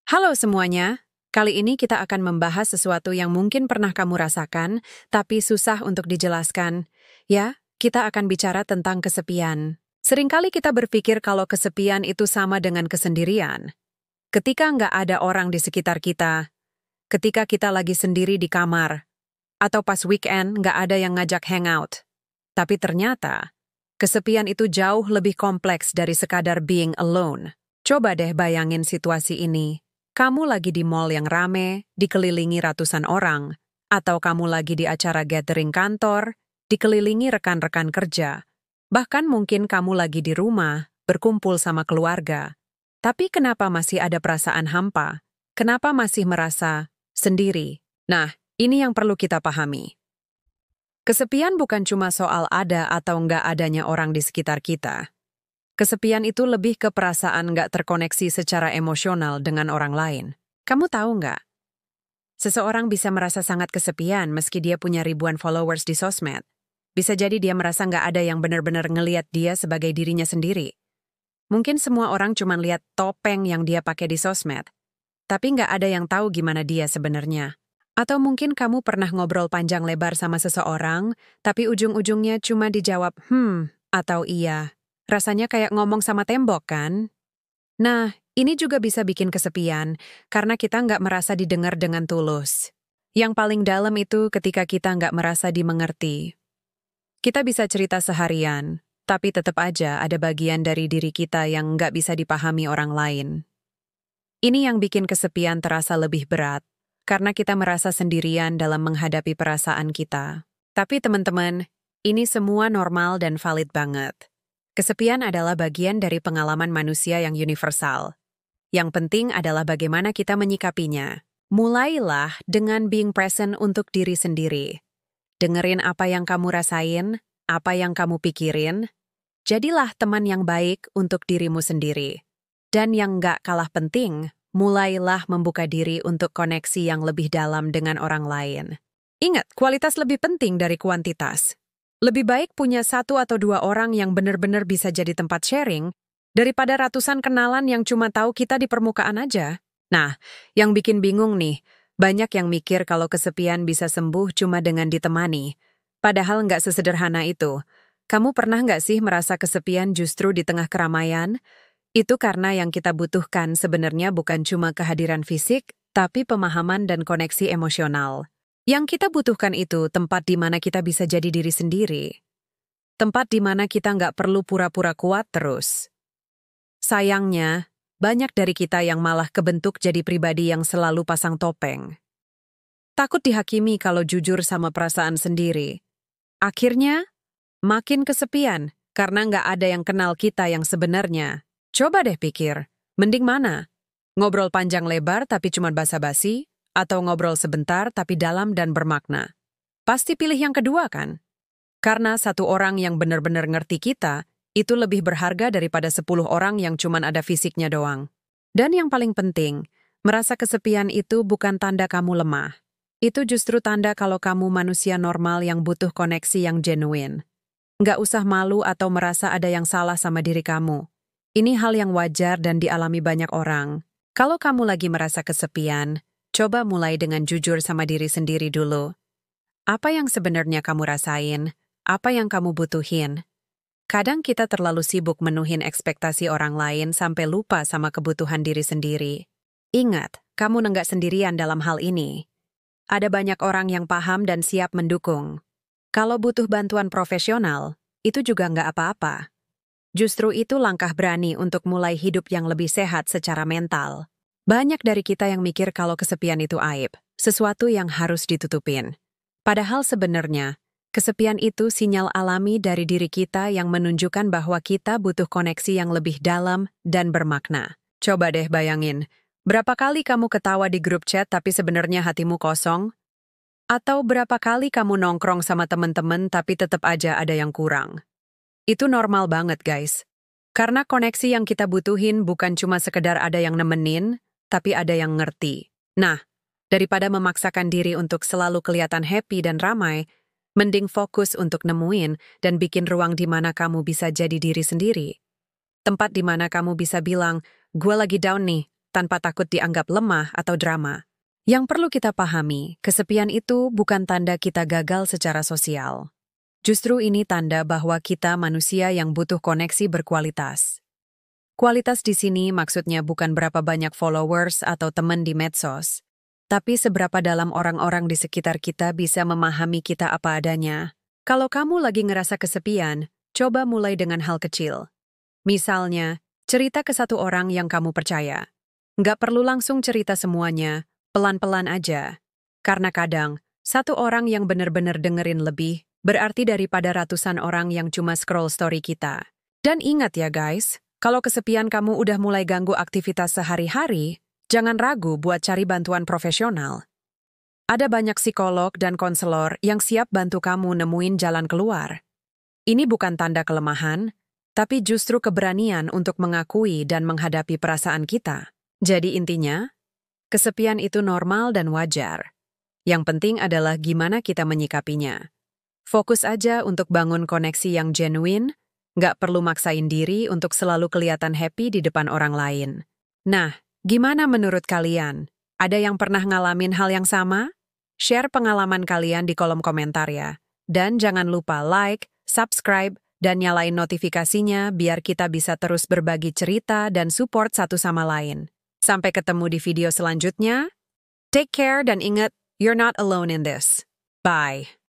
Halo semuanya, kali ini kita akan membahas sesuatu yang mungkin pernah kamu rasakan, tapi susah untuk dijelaskan. Ya, kita akan bicara tentang kesepian. Seringkali kita berpikir kalau kesepian itu sama dengan kesendirian. Ketika nggak ada orang di sekitar kita, ketika kita lagi sendiri di kamar, atau pas weekend nggak ada yang ngajak hangout. Tapi ternyata, kesepian itu jauh lebih kompleks dari sekadar being alone. Coba deh bayangin situasi ini. Kamu lagi di mall yang rame, dikelilingi ratusan orang, atau kamu lagi di acara gathering kantor, dikelilingi rekan-rekan kerja. Bahkan mungkin kamu lagi di rumah, berkumpul sama keluarga. Tapi kenapa masih ada perasaan hampa? Kenapa masih merasa sendiri? Nah, ini yang perlu kita pahami. Kesepian bukan cuma soal ada atau nggak adanya orang di sekitar kita. Kesepian itu lebih ke perasaan nggak terkoneksi secara emosional dengan orang lain. Kamu tahu nggak? Seseorang bisa merasa sangat kesepian meski dia punya ribuan followers di sosmed. Bisa jadi dia merasa nggak ada yang benar-benar ngeliat dia sebagai dirinya sendiri. Mungkin semua orang cuma lihat topeng yang dia pakai di sosmed. Tapi nggak ada yang tahu gimana dia sebenarnya. Atau mungkin kamu pernah ngobrol panjang lebar sama seseorang, tapi ujung-ujungnya cuma dijawab atau iya. Rasanya kayak ngomong sama tembok, kan? Nah, ini juga bisa bikin kesepian, karena kita nggak merasa didengar dengan tulus. Yang paling dalam itu ketika kita nggak merasa dimengerti. Kita bisa cerita seharian, tapi tetap aja ada bagian dari diri kita yang nggak bisa dipahami orang lain. Ini yang bikin kesepian terasa lebih berat, karena kita merasa sendirian dalam menghadapi perasaan kita. Tapi teman-teman, ini semua normal dan valid banget. Kesepian adalah bagian dari pengalaman manusia yang universal. Yang penting adalah bagaimana kita menyikapinya. Mulailah dengan being present untuk diri sendiri. Dengerin apa yang kamu rasain, apa yang kamu pikirin. Jadilah teman yang baik untuk dirimu sendiri. Dan yang nggak kalah penting, mulailah membuka diri untuk koneksi yang lebih dalam dengan orang lain. Ingat, kualitas lebih penting dari kuantitas. Lebih baik punya 1 atau 2 orang yang benar-benar bisa jadi tempat sharing, daripada ratusan kenalan yang cuma tahu kita di permukaan aja. Nah, yang bikin bingung nih, banyak yang mikir kalau kesepian bisa sembuh cuma dengan ditemani. Padahal nggak sesederhana itu. Kamu pernah nggak sih merasa kesepian justru di tengah keramaian? Itu karena yang kita butuhkan sebenarnya bukan cuma kehadiran fisik, tapi pemahaman dan koneksi emosional. Yang kita butuhkan itu tempat di mana kita bisa jadi diri sendiri. Tempat di mana kita nggak perlu pura-pura kuat terus. Sayangnya, banyak dari kita yang malah kebentuk jadi pribadi yang selalu pasang topeng. Takut dihakimi kalau jujur sama perasaan sendiri. Akhirnya, makin kesepian karena nggak ada yang kenal kita yang sebenarnya. Coba deh pikir, mending mana? Ngobrol panjang lebar tapi cuma basa-basi? Atau ngobrol sebentar tapi dalam dan bermakna? Pasti pilih yang kedua, kan? Karena 1 orang yang benar-benar ngerti kita, itu lebih berharga daripada 10 orang yang cuman ada fisiknya doang. Dan yang paling penting, merasa kesepian itu bukan tanda kamu lemah. Itu justru tanda kalau kamu manusia normal yang butuh koneksi yang genuine. Nggak usah malu atau merasa ada yang salah sama diri kamu. Ini hal yang wajar dan dialami banyak orang. Kalau kamu lagi merasa kesepian, coba mulai dengan jujur sama diri sendiri dulu. Apa yang sebenarnya kamu rasain? Apa yang kamu butuhin? Kadang kita terlalu sibuk menuhin ekspektasi orang lain sampai lupa sama kebutuhan diri sendiri. Ingat, kamu nggak sendirian dalam hal ini. Ada banyak orang yang paham dan siap mendukung. Kalau butuh bantuan profesional, itu juga nggak apa-apa. Justru itu langkah berani untuk mulai hidup yang lebih sehat secara mental. Banyak dari kita yang mikir kalau kesepian itu aib, sesuatu yang harus ditutupin. Padahal sebenarnya, kesepian itu sinyal alami dari diri kita yang menunjukkan bahwa kita butuh koneksi yang lebih dalam dan bermakna. Coba deh bayangin, berapa kali kamu ketawa di grup chat tapi sebenarnya hatimu kosong? Atau berapa kali kamu nongkrong sama teman-teman tapi tetap aja ada yang kurang? Itu normal banget, guys. Karena koneksi yang kita butuhin bukan cuma sekedar ada yang nemenin, tapi ada yang ngerti. Nah, daripada memaksakan diri untuk selalu kelihatan happy dan ramai, mending fokus untuk nemuin dan bikin ruang di mana kamu bisa jadi diri sendiri. Tempat di mana kamu bisa bilang, gue lagi down nih, tanpa takut dianggap lemah atau drama. Yang perlu kita pahami, kesepian itu bukan tanda kita gagal secara sosial. Justru ini tanda bahwa kita manusia yang butuh koneksi berkualitas. Kualitas di sini maksudnya bukan berapa banyak followers atau teman di medsos, tapi seberapa dalam orang-orang di sekitar kita bisa memahami kita apa adanya. Kalau kamu lagi ngerasa kesepian, coba mulai dengan hal kecil. Misalnya, cerita ke satu orang yang kamu percaya. Nggak perlu langsung cerita semuanya, pelan-pelan aja. Karena kadang, satu orang yang benar-benar dengerin lebih, berarti daripada ratusan orang yang cuma scroll story kita. Dan ingat ya guys, kalau kesepian kamu udah mulai ganggu aktivitas sehari-hari, jangan ragu buat cari bantuan profesional. Ada banyak psikolog dan konselor yang siap bantu kamu nemuin jalan keluar. Ini bukan tanda kelemahan, tapi justru keberanian untuk mengakui dan menghadapi perasaan kita. Jadi intinya, kesepian itu normal dan wajar. Yang penting adalah gimana kita menyikapinya. Fokus aja untuk bangun koneksi yang genuine, nggak perlu maksain diri untuk selalu kelihatan happy di depan orang lain. Nah, gimana menurut kalian? Ada yang pernah ngalamin hal yang sama? Share pengalaman kalian di kolom komentar ya. Dan jangan lupa like, subscribe, dan nyalain notifikasinya biar kita bisa terus berbagi cerita dan support satu sama lain. Sampai ketemu di video selanjutnya. Take care dan ingat, you're not alone in this. Bye.